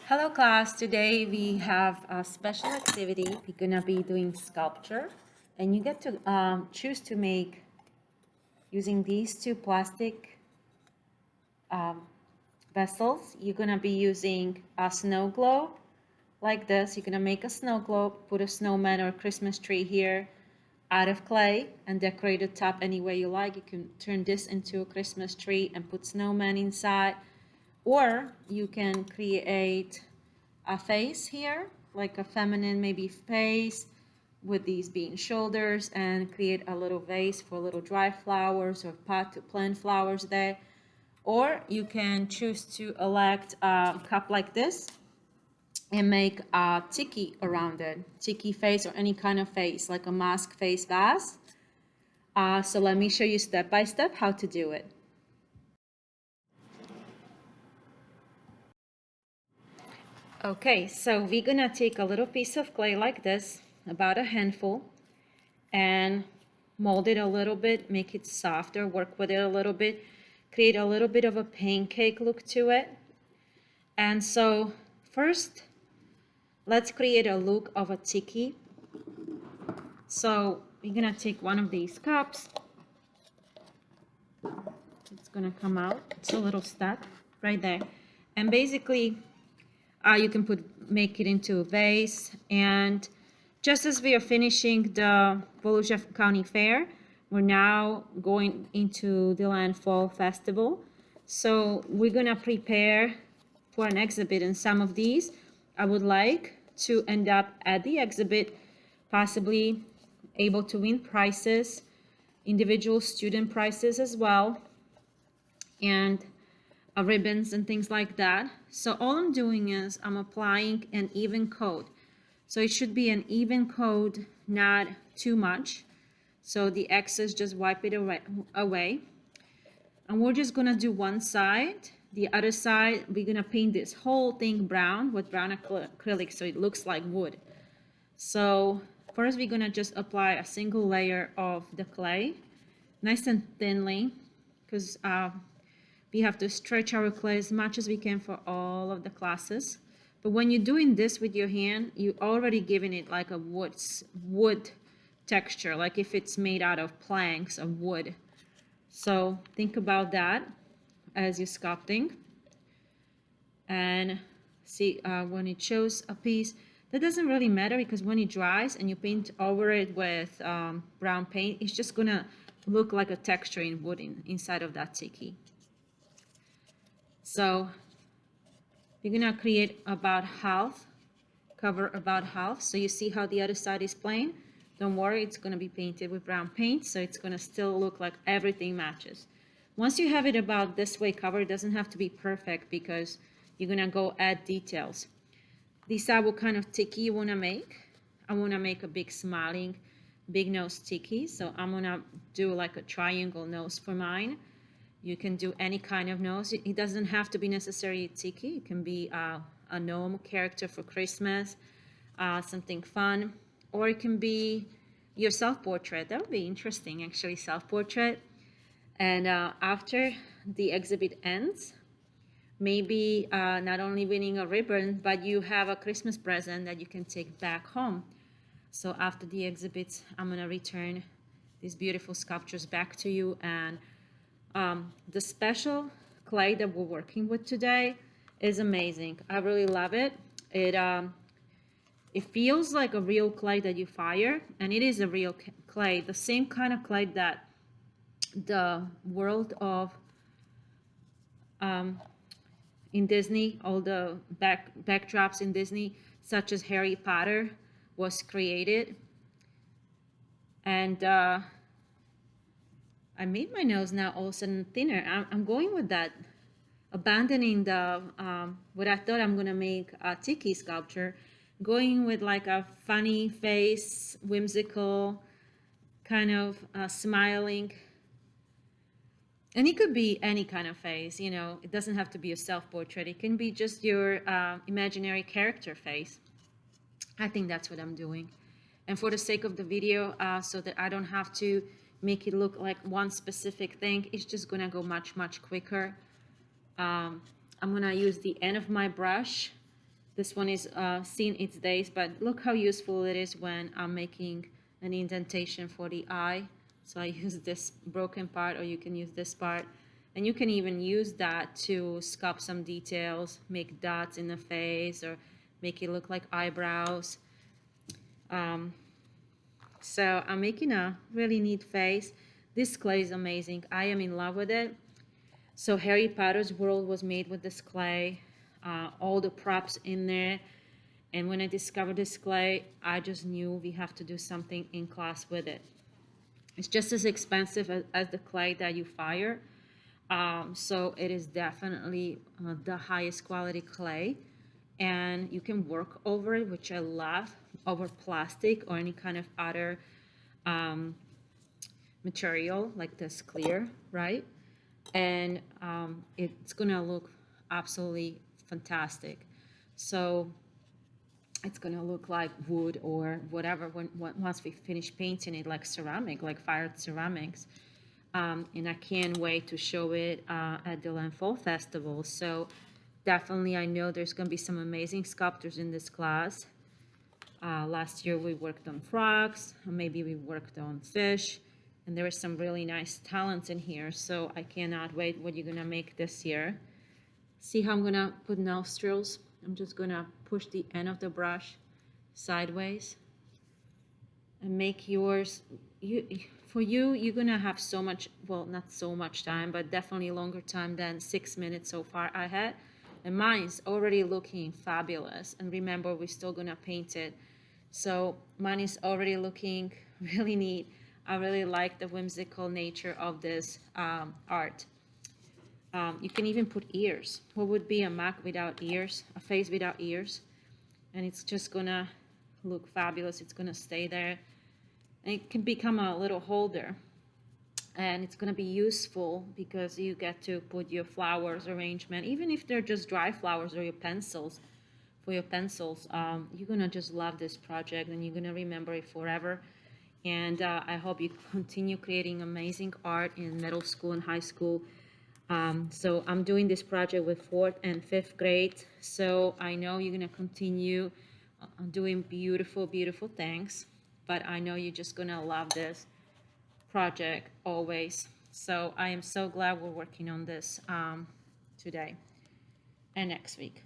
Hello class, today we have a special activity. We're gonna be doing sculpture and you get to choose to make using these two plastic um, vessels. You're gonna be using a snow globe like this. You're gonna make a snow globe, put a snowman or Christmas tree here out of clay and decorate the top any way you like. You can turn this into a Christmas tree and put snowman inside, or you can create a face here, like a feminine maybe face with these being shoulders, and create a little vase for little dry flowers or pot to plant flowers there. Or you can choose to elect a cup like this and make a tiki around it, tiki face or any kind of face, like a mask face vase. So let me show you step by step how to do it. Okay, so we're gonna take a little piece of clay like this, about a handful, and mold it a little bit, make it softer, work with it a little bit, create a little bit of a pancake look to it. And so first, let's create a look of a tiki. So we're gonna take one of these cups. It's gonna come out, it's a little stuck right there. And basically, you can make it into a vase. And just as we are finishing the Volusia County Fair, we're now going into the Land Fall Festival. So we're gonna prepare for an exhibit, and some of these I would like to end up at the exhibit, possibly able to win prizes, individual student prizes as well, and ribbons and things like that. So all I'm doing is I'm applying an even coat. So it should be an even coat, not too much. So the excess, just wipe it away. And we're just gonna do one side. The other side, we're gonna paint this whole thing brown with brown acrylic so it looks like wood. So first we're gonna just apply a single layer of the clay, nice and thinly, because we have to stretch our clay as much as we can for all of the classes. But when you're doing this with your hand, you're already giving it like a wood texture, like if it's made out of planks of wood. So think about that as you're sculpting. And see, when it shows a piece, that doesn't really matter, because when it dries and you paint over it with brown paint, it's just gonna look like a texture in wood inside of that tiki. So we're gonna create about half, cover about half. So you see how the other side is plain? Don't worry, it's gonna be painted with brown paint, so it's gonna still look like everything matches. Once you have it about this way covered, it doesn't have to be perfect, because you're gonna go add details. Decide what kind of tiki you wanna make. I wanna make a big smiling, big nose tiki, so I'm gonna do like a triangle nose for mine. You can do any kind of nose. It doesn't have to be necessarily tiki. It can be a gnome character for Christmas, something fun, or it can be your self-portrait. That would be interesting, actually, self-portrait. And after the exhibit ends, maybe not only winning a ribbon, but you have a Christmas present that you can take back home. So after the exhibits, I'm gonna return these beautiful sculptures back to you. And the special clay that we're working with today is amazing. I really love it. It feels like a real clay that you fire, and it is a real clay, the same kind of clay that the world of in Disney, all the backdrops in Disney, such as Harry Potter, was created. And I made my nose now all of a sudden thinner. I'm going with that, abandoning the what I thought I'm gonna make a tiki sculpture, going with like a funny face, whimsical, kind of smiling. And it could be any kind of face, you know, it doesn't have to be a self-portrait. It can be just your imaginary character face. I think that's what I'm doing. And for the sake of the video, so that I don't have to make it look like one specific thing, it's just gonna go much quicker. I'm gonna use the end of my brush This one is seen its days, but look how useful it is when I'm making an indentation for the eye. So I use this broken part, or you can use this part. And you can even use that to sculpt some details, make dots in the face, or make it look like eyebrows. So I'm making a really neat face. This clay is amazing. I am in love with it. So Harry Potter's world was made with this clay, all the props in there. And when I discovered this clay, I just knew we have to do something in class with it. It's just as expensive as the clay that you fire. So it is definitely the highest quality clay. And you can work over it, which I love, over plastic or any kind of other material like this clear, right? And it's gonna look absolutely fantastic. So it's gonna look like wood or whatever once we finish painting it, like ceramic, like fired ceramics. And I can't wait to show it at the Fall Festival. So definitely, I know there's gonna be some amazing sculptors in this class. Last year we worked on frogs, maybe we worked on fish, and there are some really nice talents in here. So I cannot wait what you're gonna make this year. See how I'm gonna put nostrils? I'm just gonna push the end of the brush sideways and make yours. For you, you're gonna have so much, well, not so much time, but definitely longer time than 6 minutes so far I had. And mine's already looking fabulous. And remember, we're still gonna paint it. So mine is already looking really neat. I really like the whimsical nature of this art. You can even put ears. What would be a mug without ears? A face without ears? And it's just gonna look fabulous. It's gonna stay there. And it can become a little holder. And it's gonna be useful because you get to put your flowers arrangement, even if they're just dry flowers or your pencils. For your pencils, you're gonna just love this project and you're gonna remember it forever. And I hope you continue creating amazing art in middle school and high school. So I'm doing this project with 4th and 5th grade. So I know you're gonna continue doing beautiful, beautiful things. But I know you're just gonna love this project always. So I am so glad we're working on this today and next week.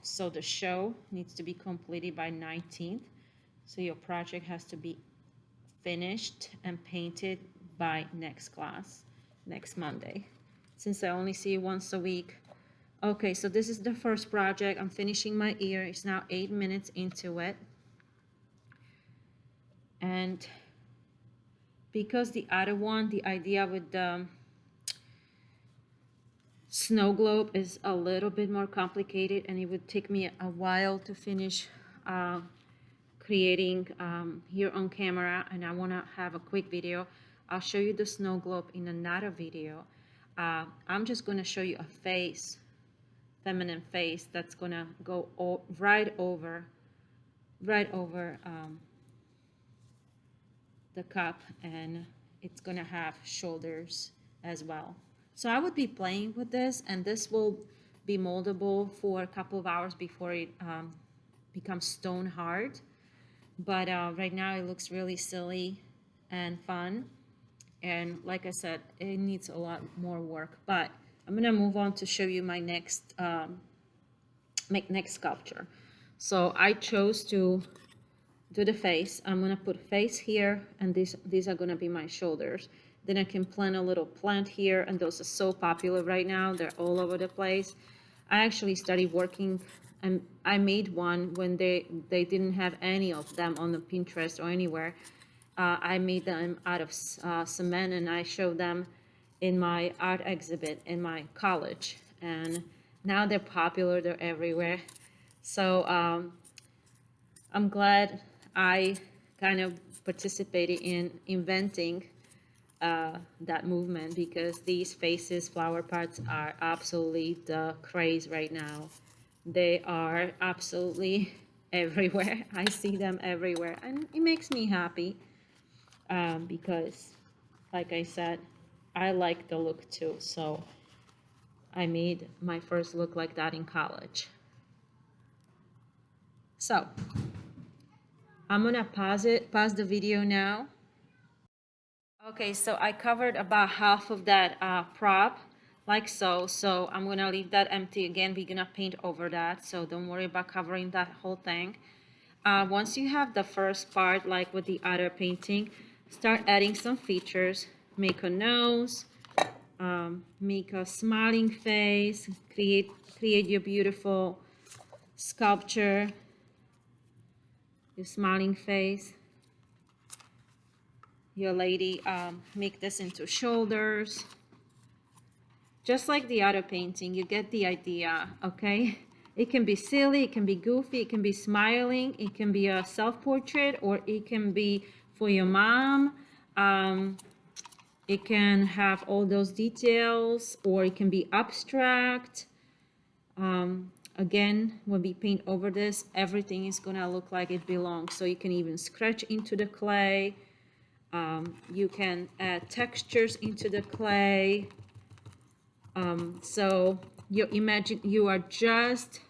So the show needs to be completed by 19th. So your project has to be finished and painted by next class, next Monday. Since I only see you once a week. Okay, so this is the first project. I'm finishing my ear. It's now 8 minutes into it. And because the other one, the idea with the snow globe is a little bit more complicated, and it would take me a while to finish creating here on camera, and I want to have a quick video. I'll show you the snow globe in another video. I'm just going to show you a face, feminine face, that's going to go right over the cup, and it's going to have shoulders as well. So I would be playing with this, and this will be moldable for a couple of hours before it becomes stone hard. But right now it looks really silly and fun. And like I said, it needs a lot more work. But I'm going to move on to show you my next sculpture. So I chose to do the face. I'm going to put face here, and these are going to be my shoulders. Then I can plant a little plant here, and those are so popular right now. They're all over the place. I actually started working, and I made one when they didn't have any of them on the Pinterest or anywhere. I made them out of cement, and I showed them in my art exhibit in my college. And now they're popular. They're everywhere. So I'm glad I kind of participated in inventing that movement, because these faces, flower pots, are absolutely the craze right now. They are absolutely everywhere. I see them everywhere, and it makes me happy because, like I said, I like the look too. So I made my first look like that in college. So I'm gonna pause the video now. Okay, so I covered about half of that prop, like so. So I'm gonna leave that empty again. We're gonna paint over that, so don't worry about covering that whole thing. Once you have the first part, like with the other painting, start adding some features. Make a nose, make a smiling face, create your beautiful sculpture, your smiling face. Your lady, make this into shoulders. Just like the other painting, you get the idea, okay? It can be silly, it can be goofy, it can be smiling, it can be a self-portrait, or it can be for your mom. It can have all those details, or it can be abstract. Again, when we paint over this, everything is gonna look like it belongs. So you can even scratch into the clay. You can add textures into the clay. So you imagine you are just,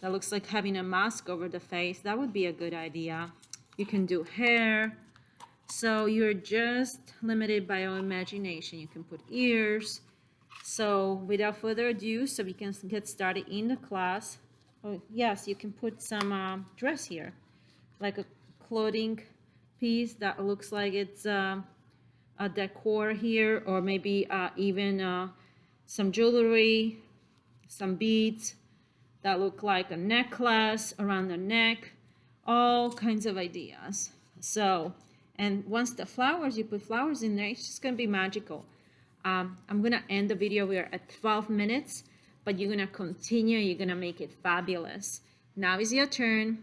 that looks like having a mask over the face. That would be a good idea. You can do hair. So you're just limited by your imagination. You can put ears. So without further ado, so we can get started in the class. Oh yes, you can put some dress here, like a clothing piece that looks like it's a decor here, or maybe even some jewelry, some beads that look like a necklace around the neck, all kinds of ideas. So, and once the flowers, you put flowers in there, it's just gonna be magical. I'm gonna end the video. We're at 12 minutes, but you're gonna continue, you're gonna make it fabulous. Now is your turn.